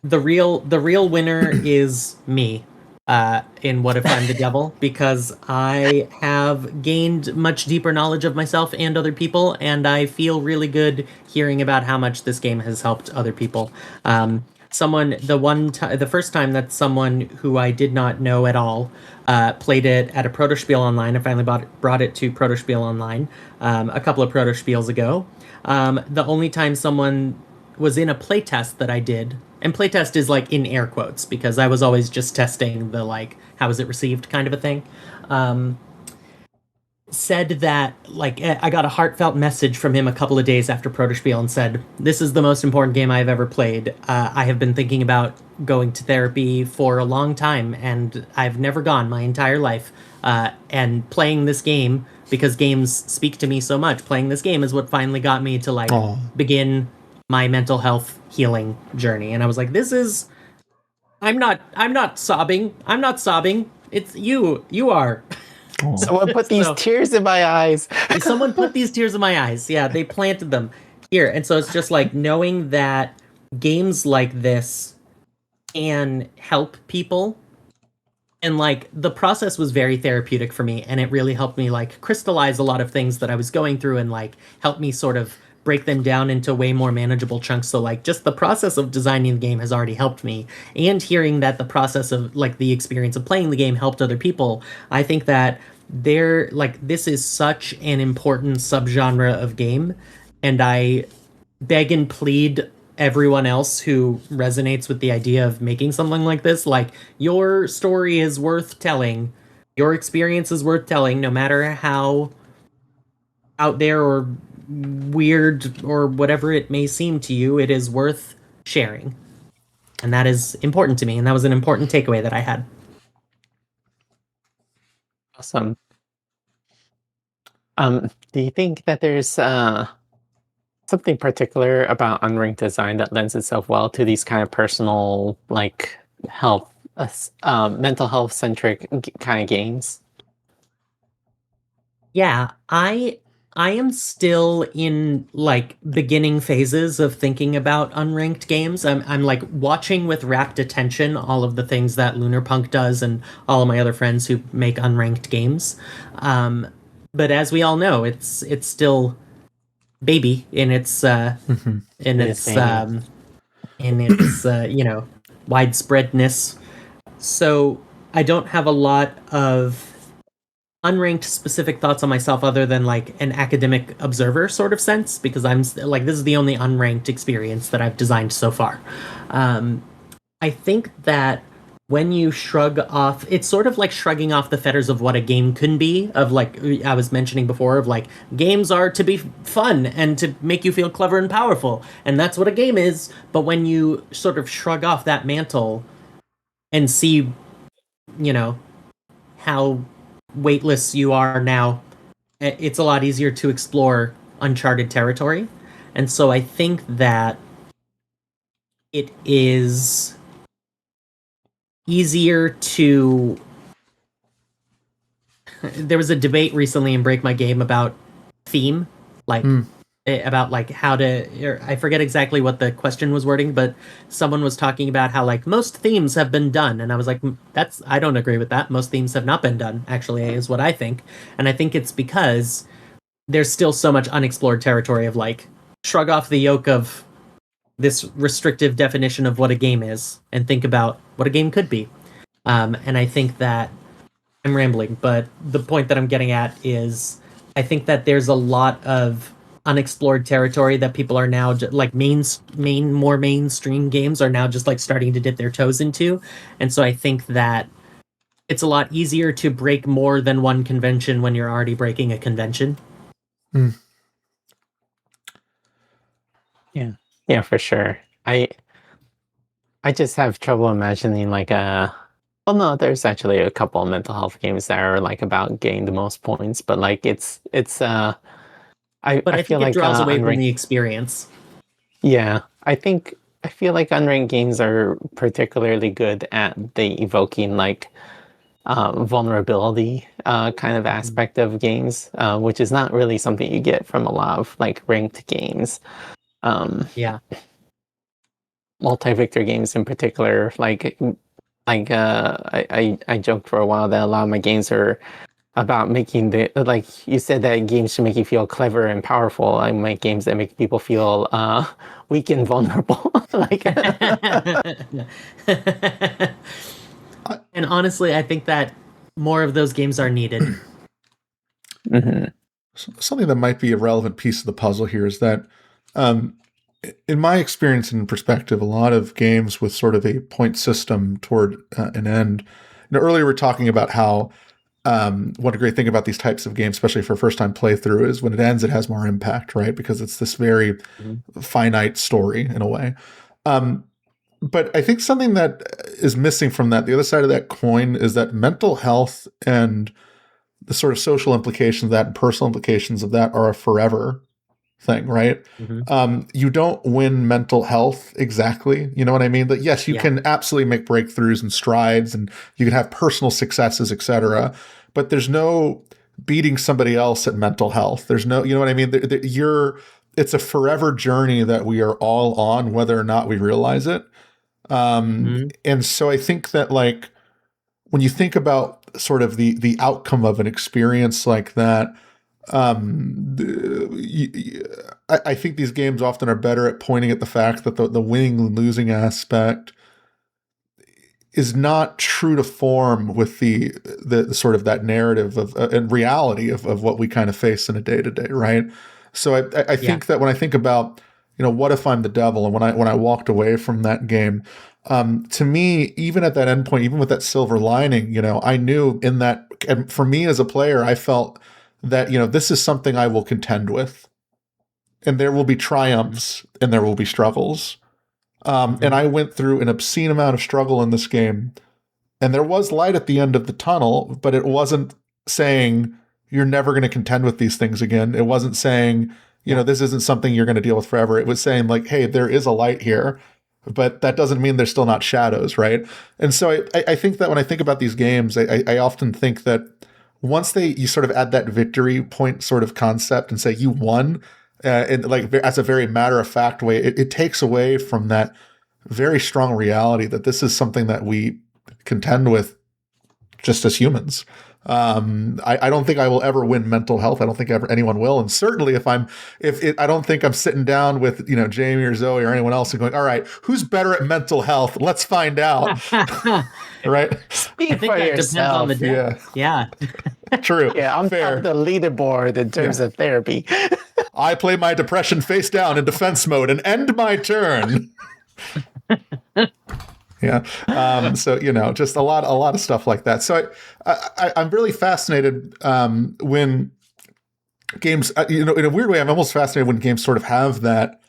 the real winner is me in What If I'm the Devil, because I have gained much deeper knowledge of myself and other people, and I feel really good hearing about how much this game has helped other people. The first time that someone who I did not know at all played it at a Protospiel Online. I finally brought it to Protospiel Online a couple of Protospiels ago. The only time someone was in a playtest that I did, and playtest is like in air quotes because I was always just testing the like how is it received kind of a thing, said that like I got a heartfelt message from him a couple of days after Protospiel and said, "This is the most important game I've ever played. I have been thinking about going to therapy for a long time and I've never gone my entire life, and playing this game, because games speak to me so much, playing this game is what finally got me to like begin my mental health healing journey." And I was like, I'm not sobbing. It's you are. Someone put these tears in my eyes. Someone put these tears in my eyes. Yeah, they planted them here. And so it's just like knowing that games like this can help people And like the process was very therapeutic for me, and it really helped me like crystallize a lot of things that I was going through and like help me sort of break them down into way more manageable chunks. So like just the process of designing the game has already helped me. And hearing that the process of like the experience of playing the game helped other people, I think that they're like this is such an important subgenre of game, and I beg and plead everyone else who resonates with the idea of making something like this, like your story is worth telling, your experience is worth telling, no matter how out there or weird or whatever it may seem to you, it is worth sharing. And that is important to me, and that was an important takeaway that I had. Awesome. Do you think that there's something particular about unranked design that lends itself well to these kind of personal, like health, mental health centric kind of games? Yeah, I am still in like beginning phases of thinking about unranked games. I'm like watching with rapt attention all of the things that Lunarpunk does and all of my other friends who make unranked games. Um, but as we all know, it's still baby in It is its maybe. in its widespreadness. So I don't have a lot of unranked specific thoughts on myself other than like an academic observer sort of sense, because like this is the only unranked experience that I've designed so far. Um, I think that when you shrug off, it's sort of like shrugging off the fetters of what a game can be, of like I was mentioning before, of like games are to be fun and to make you feel clever and powerful, and that's what a game is. But when you sort of shrug off that mantle and see, you know, how weightless you are now, it's a lot easier to explore uncharted territory. And so I think that it is easier to. There was a debate recently in Break My Game about theme, like about like how to. I forget exactly what the question was wording, but someone was talking about how like most themes have been done, and I was like, that's I don't agree with that. Most themes have not been done. Actually, is what I think, and I think it's because there's still so much unexplored territory of like shrug off the yoke of this restrictive definition of what a game is and think about what a game could be. And I think that I'm rambling, but the point that I'm getting at is I think that there's a lot of unexplored territory that people are now like more mainstream games are now just like starting to dip their toes into. And so I think that it's a lot easier to break more than one convention when you're already breaking a convention. Mm. Yeah, for sure. I just have trouble imagining like a. Well, no, there's actually a couple of mental health games that are like about getting the most points, but like it's But I I feel think it like draws away from unranked. the experience. Yeah, I feel like unranked games are particularly good at the evoking like vulnerability kind of Mhm. aspect of games, which is not really something you get from a lot of like ranked games. Um, Yeah. Multi-victor games in particular, I joked for a while that a lot of my games are about making the like you said that games should make you feel clever and powerful. I make games that make people feel weak and vulnerable. Like I, And honestly, I think that more of those games are needed. Mhm. something that might be a relevant piece of the puzzle here is that, um, in my experience and perspective, a lot of games with sort of a point system toward an end. Earlier we are talking about how what a great thing about these types of games, especially for first time playthrough, is when it ends, it has more impact, right? Because it's this very Mhm. finite story in a way. Um, but I think something that is missing from that, the other side of that coin, is that mental health and the sort of social implications of that and personal implications of that are a forever thing, right? Mhm. You don't win mental health exactly. You know what I mean? But yes, you Yeah. can absolutely make breakthroughs and strides, and you can have personal successes, etc. But there's no beating somebody else at mental health. There's no, you know what I mean? It's a forever journey that we are all on, whether or not we realize it. Mhm. And so I think that like when you think about sort of the outcome of an experience like that, I think these games often are better at pointing at the fact that the winning and losing aspect is not true to form with the sort of that narrative of and reality of what we kind of face in a day to day, right? So I think that when I think about, what if I'm the devil, and when I walked away from that game, to me, even at that endpoint, even with that silver lining, I knew in that, and for me as a player, I felt that this is something I will contend with, and there will be triumphs and there will be struggles. And I went through an obscene amount of struggle in this game, and there was light at the end of the tunnel, but it wasn't saying you're never going to contend with these things again. It wasn't saying, this isn't something you're going to deal with forever. It was saying like, hey, there is a light here, but that doesn't mean there's still not shadows, right? And so I think that when I think about these games, I often think that once you sort of add that victory point sort of concept and say you won, and like as a very matter of fact way, it takes away from that very strong reality that this is something that we contend with just as humans. I don't think I will ever win mental health. I don't think anyone will. And certainly I don't think I'm sitting down with, Jamie or Xoe or anyone else and going, all right, who's better at mental health? Let's find out. Right? Speak for yourself. Depends on the day. Yeah. True. Yeah, I'm fair. top the leaderboard in terms of therapy. I play my depression face down in defense mode and end my turn. Yeah. So, just a lot of stuff like that. So I'm really fascinated when games, in a weird way, I'm almost fascinated when games sort of have that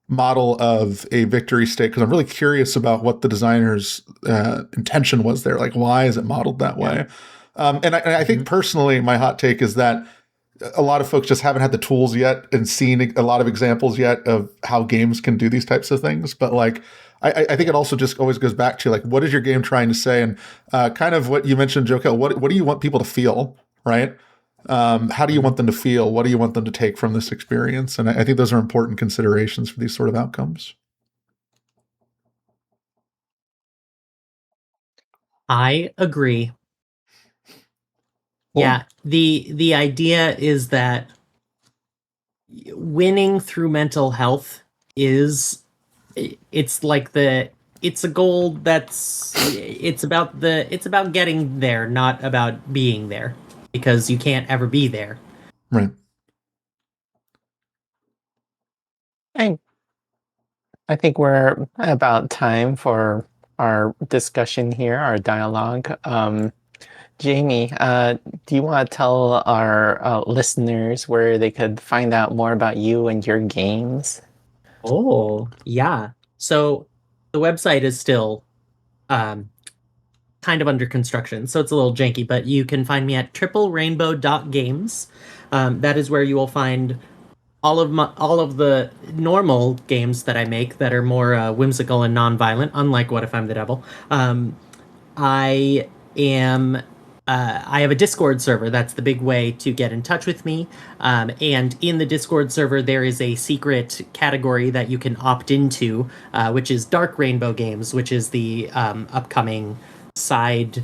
model of a victory state, because I'm really curious about what the designer's intention was there. Like, why is it modeled that way? And I think personally, my hot take is that a lot of folks just haven't had the tools yet and seen a lot of examples yet of how games can do these types of things. But like, I think it also just always goes back to like, what is your game trying to say? And kind of what you mentioned, Jokel, what do you want people to feel, right? How do you want them to feel? What do you want them to take from this experience? And I think those are important considerations for these sort of outcomes. I agree. Cool. Yeah, the idea is that winning through mental health it's a goal it's about getting there, not about being there, because you can't ever be there. Right. I think we're about time for our discussion here, our dialogue. Jamie, do you want to tell our listeners where they could find out more about you and your games? Oh, yeah. So the website is still kind of under construction, so it's a little janky, but you can find me at triplerainbow.games. That is where you will find all of the normal games that I make that are more whimsical and non-violent, unlike What If I'm the Devil. I have a Discord server. That's the big way to get in touch with me. And in the Discord server, there is a secret category that you can opt into, which is Dark Rainbow Games, which is the upcoming side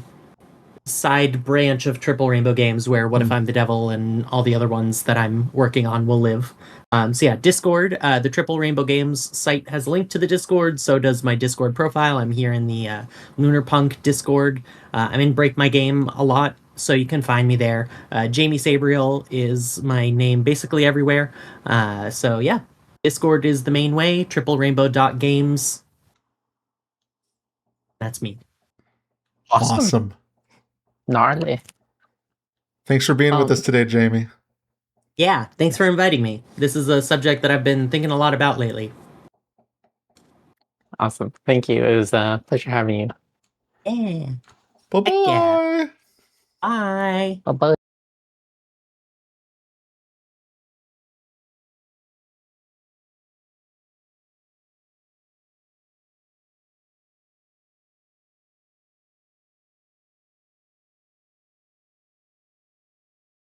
branch of Triple Rainbow Games, where What If I'm the Devil and all the other ones that I'm working on will live. So yeah, Discord, the Triple Rainbow Games site has linked to the Discord, so does my Discord profile. I'm here in the Lunar Punk Discord. I'm in Break My Game a lot, so you can find me there. Jamie Sabriel is my name basically everywhere. So yeah, Discord is the main way, triplerainbow.games. That's me. Awesome. Gnarly. Thanks for being with us today, Jamie. Yeah, thanks for inviting me. This is a subject that I've been thinking a lot about lately. Awesome. Thank you. It was a pleasure having you. Yeah. Bye-bye. Bye. Bye-bye.